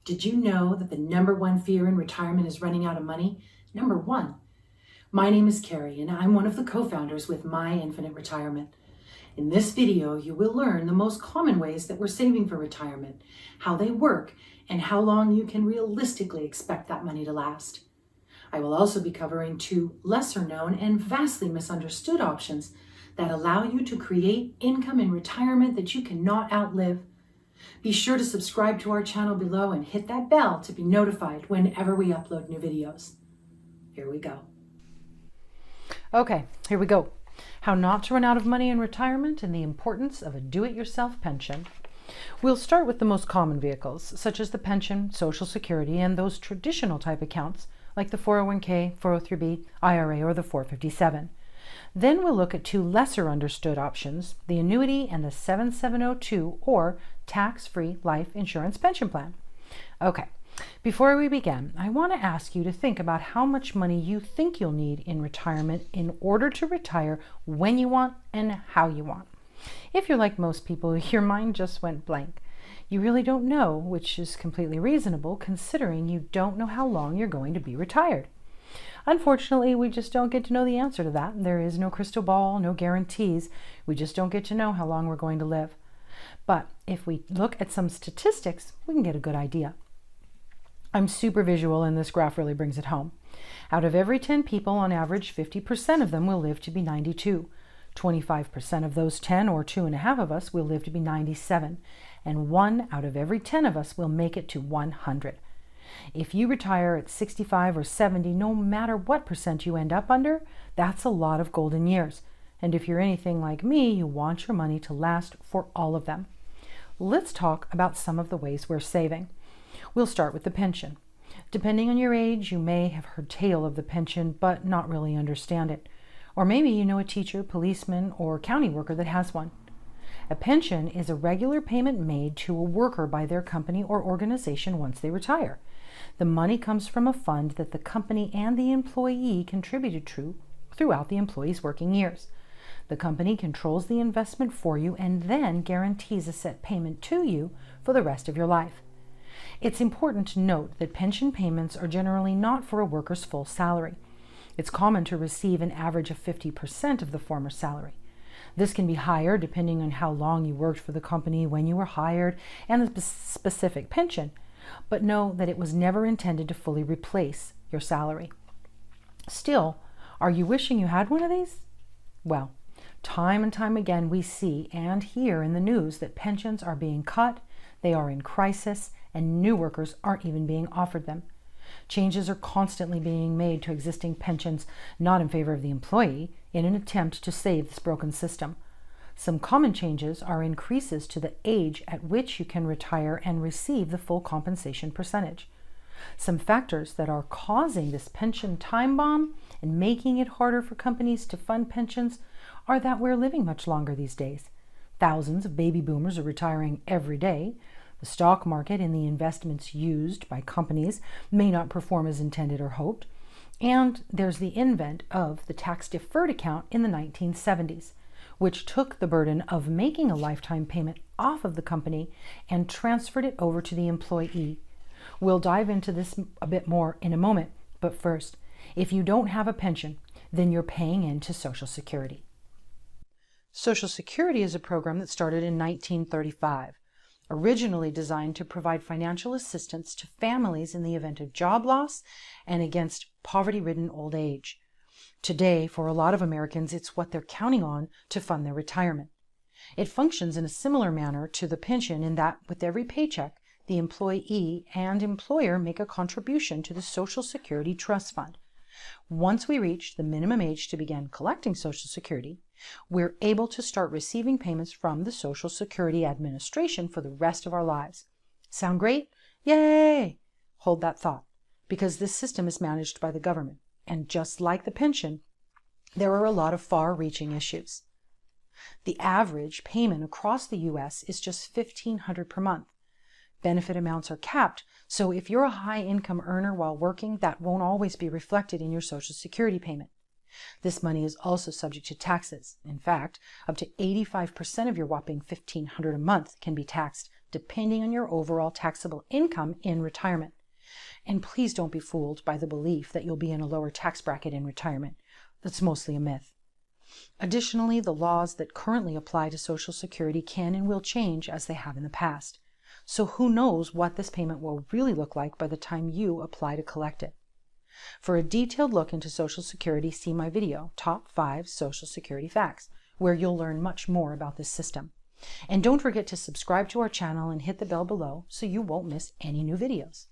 Did you know that the number one fear in retirement is running out of money? Number one. My name is Carrie, and I'm one of the co-founders with My Infinite Retirement. In this video, you will learn the most common ways that we're saving for retirement, how they work, and how long you can realistically expect that money to last. I will also be covering two lesser known and vastly misunderstood options that allow you to create income in retirement that you cannot outlive. Be sure to subscribe to our channel below and hit that bell to be notified whenever we upload new videos. Here we go. Okay, here we go. How not to run out of money in retirement and the importance of a do-it-yourself pension. We'll start with the most common vehicles, such as the pension, Social Security, and those traditional type accounts, like the 401k, 403b, IRA, or the 457. Then we'll look at two lesser understood options, the annuity and the 7702 or tax-free life insurance pension plan. Okay, before we begin, I want to ask you to think about how much money you think you'll need in retirement in order to retire when you want and how you want. If you're like most people, your mind just went blank. You really don't know, which is completely reasonable considering you don't know how long you're going to be retired. Unfortunately, we just don't get to know the answer to that. There is no crystal ball, no guarantees. We just don't get to know how long we're going to live. But if we look at some statistics, we can get a good idea. I'm super visual and this graph really brings it home. Out of every 10 people, on average, 50% of them will live to be 92. 25% of those 10, or 2.5 of us, will live to be 97. And 1 out of every 10 of us will make it to 100. If you retire at 65 or 70, no matter what percent you end up under, that's a lot of golden years. And if you're anything like me, you want your money to last for all of them. Let's talk about some of the ways we're saving. We'll start with the pension. Depending on your age, you may have heard tale of the pension, but not really understand it. Or maybe you know a teacher, policeman, or county worker that has one. A pension is a regular payment made to a worker by their company or organization once they retire. The money comes from a fund that the company and the employee contributed to throughout the employee's working years. The company controls the investment for you and then guarantees a set payment to you for the rest of your life. It's important to note that pension payments are generally not for a worker's full salary. It's common to receive an average of 50% of the former salary. This can be higher depending on how long you worked for the company, when you were hired, and the specific pension. But know that it was never intended to fully replace your salary. Still, are you wishing you had one of these? Well, time and time again we see and hear in the news that pensions are being cut, they are in crisis, and new workers aren't even being offered them. Changes are constantly being made to existing pensions, not in favor of the employee, in an attempt to save this broken system. Some common changes are increases to the age at which you can retire and receive the full compensation percentage. Some factors that are causing this pension time bomb and making it harder for companies to fund pensions are that we're living much longer these days. Thousands of baby boomers are retiring every day. The stock market and the investments used by companies may not perform as intended or hoped. And there's the invent of the tax-deferred account in the 1970s, which took the burden of making a lifetime payment off of the company and transferred it over to the employee. We'll dive into this a bit more in a moment, but first, if you don't have a pension, then you're paying into Social Security. Social Security is a program that started in 1935. Originally designed to provide financial assistance to families in the event of job loss and against poverty-ridden old age. Today, for a lot of Americans, it's what they're counting on to fund their retirement. It functions in a similar manner to the pension in that with every paycheck, the employee and employer make a contribution to the Social Security Trust Fund. Once we reach the minimum age to begin collecting Social Security, we're able to start receiving payments from the Social Security Administration for the rest of our lives. Sound great? Yay! Hold that thought, because this system is managed by the government, and just like the pension, there are a lot of far-reaching issues. The average payment across the U.S. is just $1,500 per month. Benefit amounts are capped, so if you're a high-income earner while working, that won't always be reflected in your Social Security payment. This money is also subject to taxes. In fact, up to 85% of your whopping $1,500 a month can be taxed depending on your overall taxable income in retirement. And please don't be fooled by the belief that you'll be in a lower tax bracket in retirement. That's mostly a myth. Additionally, the laws that currently apply to Social Security can and will change as they have in the past. So who knows what this payment will really look like by the time you apply to collect it. For a detailed look into Social Security, see my video, Top 5 Social Security Facts, where you'll learn much more about this system. And don't forget to subscribe to our channel and hit the bell below so you won't miss any new videos.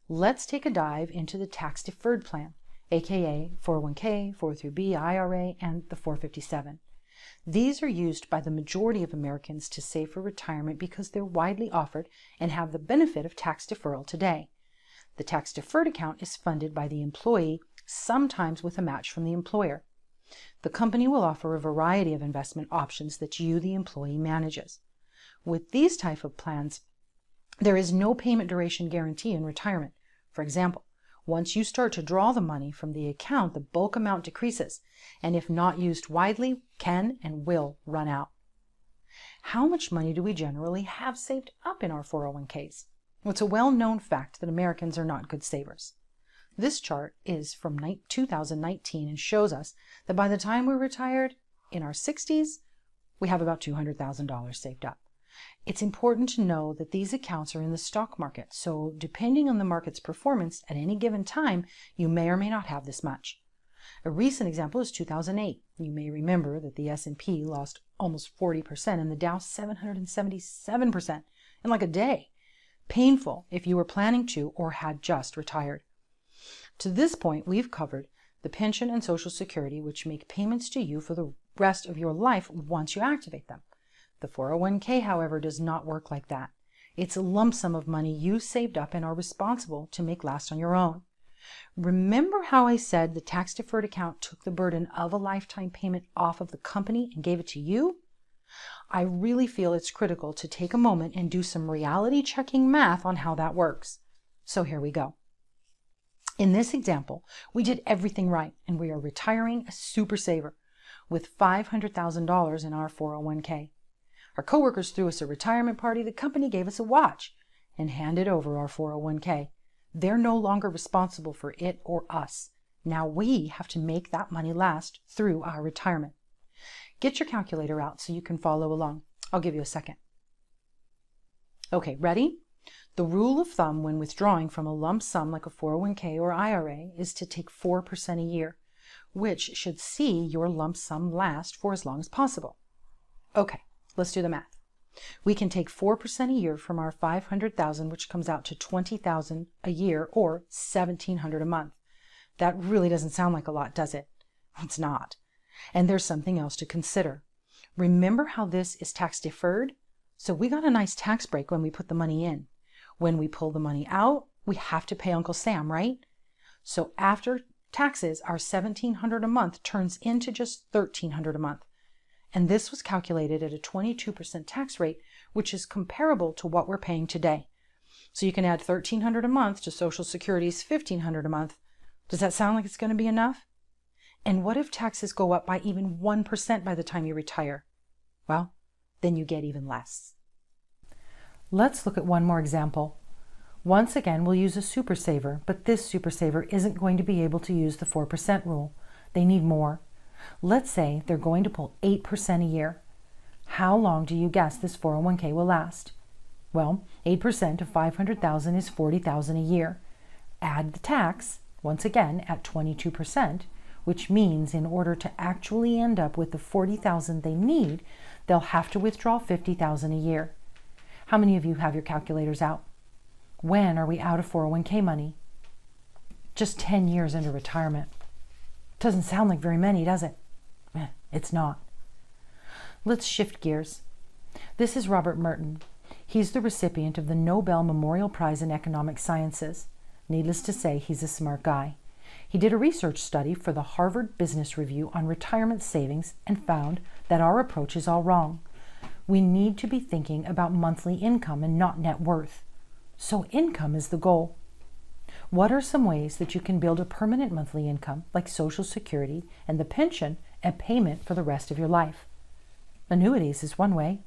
Let's take a dive into the Tax Deferred Plan, aka 401k, 403b, IRA, and the 457. These are used by the majority of Americans to save for retirement because they're widely offered and have the benefit of tax deferral today. The tax deferred account is funded by the employee, sometimes with a match from the employer. The company will offer a variety of investment options that you, the employee, manages. With these type of plans, there is no payment duration guarantee in retirement. For example, once you start to draw the money from the account, the bulk amount decreases, and if not used widely, can and will run out. How much money do we generally have saved up in our 401ks? Well, it's a well-known fact that Americans are not good savers. This chart is from 2019 and shows us that by the time we're retired, in our 60s, we have about $200,000 saved up. It's important to know that these accounts are in the stock market, so depending on the market's performance at any given time, you may or may not have this much. A recent example is 2008. You may remember that the S&P lost almost 40% and the Dow 777% in like a day. Painful if you were planning to or had just retired. To this point, we've covered the pension and Social Security, which make payments to you for the rest of your life once you activate them. The 401k, however, does not work like that. It's a lump sum of money you saved up and are responsible to make last on your own. Remember how I said the tax-deferred account took the burden of a lifetime payment off of the company and gave it to you? I really feel it's critical to take a moment and do some reality-checking math on how that works. So here we go. In this example, we did everything right, and we are retiring a super saver with $500,000 in our 401k. Our coworkers threw us a retirement party, the company gave us a watch, and handed over our 401k. They're no longer responsible for it or us. Now we have to make that money last through our retirement. Get your calculator out so you can follow along. I'll give you a second. Okay, ready? The rule of thumb when withdrawing from a lump sum like a 401k or IRA is to take 4% a year, which should see your lump sum last for as long as possible. Okay. Let's do the math. We can take 4% a year from our $500,000, which comes out to $20,000 a year or $1,700 a month. That really doesn't sound like a lot, does it? It's not. And there's something else to consider. Remember how this is tax deferred? So we got a nice tax break when we put the money in. When we pull the money out, we have to pay Uncle Sam, right? So after taxes, our $1,700 a month turns into just $1,300 a month. And this was calculated at a 22% tax rate, which is comparable to what we're paying today. So you can add $1,300 a month to Social Security's $1,500 a month. Does that sound like it's going to be enough? And what if taxes go up by even 1% by the time you retire? Well, then you get even less. Let's look at one more example. Once again, we'll use a super saver, but this super saver isn't going to be able to use the 4% rule. They need more. Let's say they're going to pull 8% a year. How long do you guess this 401k will last? Well, 8% of $500,000 is $40,000 a year. Add the tax, once again at 22%, which means in order to actually end up with the $40,000 they need, they'll have to withdraw $50,000 a year. How many of you have your calculators out? When are we out of 401k money? Just 10 years into retirement. Doesn't sound like very many, does it? It's not. Let's shift gears. This is Robert Merton. He's the recipient of the Nobel Memorial Prize in Economic Sciences. Needless to say, he's a smart guy. He did a research study for the Harvard Business Review on retirement savings and found that our approach is all wrong. We need to be thinking about monthly income and not net worth. So income is the goal. What are some ways that you can build a permanent monthly income like Social Security and the pension and payment for the rest of your life? Annuities is one way.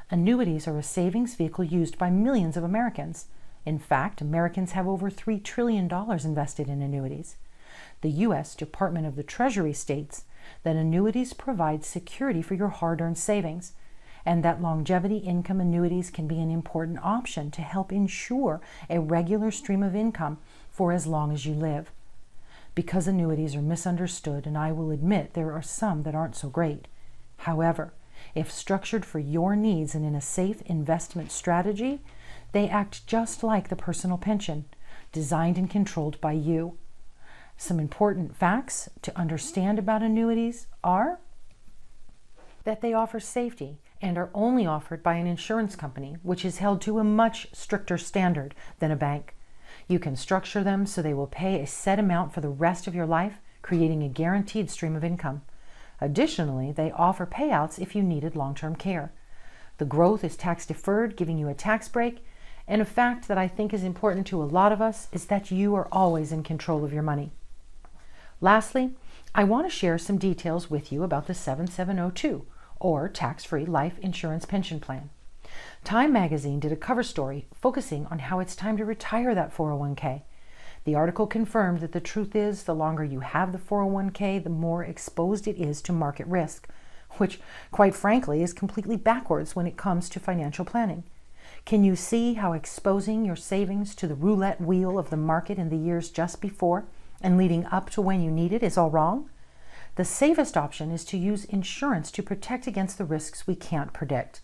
Annuities are a savings vehicle used by millions of Americans. In fact, Americans have over $3 trillion invested in annuities. The U.S. Department of the Treasury states that annuities provide security for your hard-earned savings, and that longevity income annuities can be an important option to help ensure a regular stream of income for as long as you live. Because annuities are misunderstood, and I will admit there are some that aren't so great. However, if structured for your needs and in a safe investment strategy, they act just like the personal pension, designed and controlled by you. Some important facts to understand about annuities are that they offer safety and are only offered by an insurance company, which is held to a much stricter standard than a bank. You can structure them so they will pay a set amount for the rest of your life, creating a guaranteed stream of income. Additionally, they offer payouts if you needed long-term care. The growth is tax-deferred, giving you a tax break, and a fact that I think is important to a lot of us is that you are always in control of your money. Lastly, I want to share some details with you about the 7702, or Tax-Free Life Insurance Pension Plan. Time magazine did a cover story focusing on how it's time to retire that 401k. The article confirmed that the truth is the longer you have the 401k, the more exposed it is to market risk, which, quite frankly, is completely backwards when it comes to financial planning. Can you see how exposing your savings to the roulette wheel of the market in the years just before and leading up to when you need it is all wrong? The safest option is to use insurance to protect against the risks we can't predict.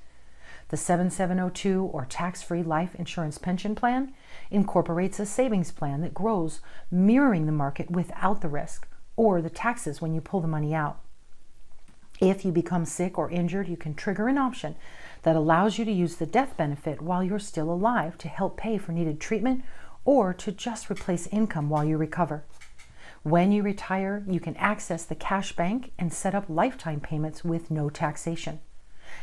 The 7702, or Tax-Free Life Insurance Pension Plan, incorporates a savings plan that grows, mirroring the market without the risk or the taxes when you pull the money out. If you become sick or injured, you can trigger an option that allows you to use the death benefit while you're still alive to help pay for needed treatment or to just replace income while you recover. When you retire, you can access the cash bank and set up lifetime payments with no taxation.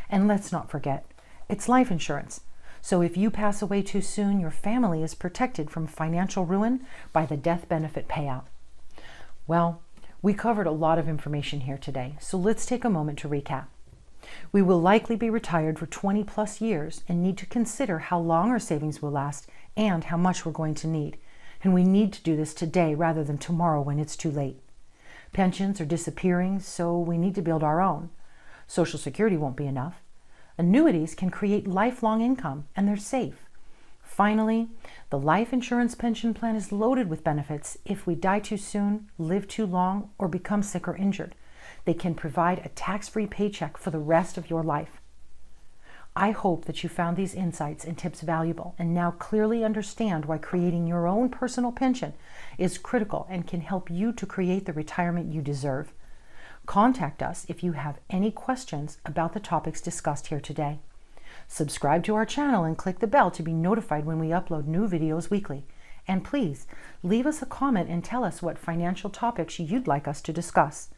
And let's not forget, it's life insurance. So if you pass away too soon, your family is protected from financial ruin by the death benefit payout. Well, we covered a lot of information here today, so let's take a moment to recap. We will likely be retired for 20 plus years and need to consider how long our savings will last and how much we're going to need. And we need to do this today rather than tomorrow when it's too late. Pensions are disappearing, so we need to build our own. Social Security won't be enough. Annuities can create lifelong income, and they're safe. Finally, the life insurance pension plan is loaded with benefits if we die too soon, live too long, or become sick or injured. They can provide a tax-free paycheck for the rest of your life. I hope that you found these insights and tips valuable and now clearly understand why creating your own personal pension is critical and can help you to create the retirement you deserve. Contact us if you have any questions about the topics discussed here today. Subscribe to our channel and click the bell to be notified when we upload new videos weekly. And please, leave us a comment and tell us what financial topics you'd like us to discuss.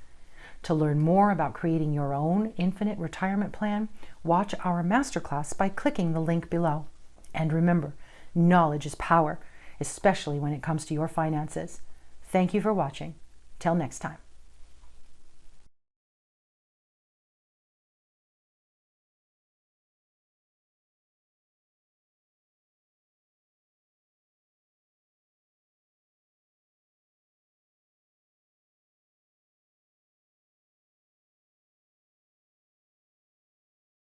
To learn more about creating your own infinite retirement plan, watch our masterclass by clicking the link below. And remember, knowledge is power, especially when it comes to your finances. Thank you for watching. Till next time.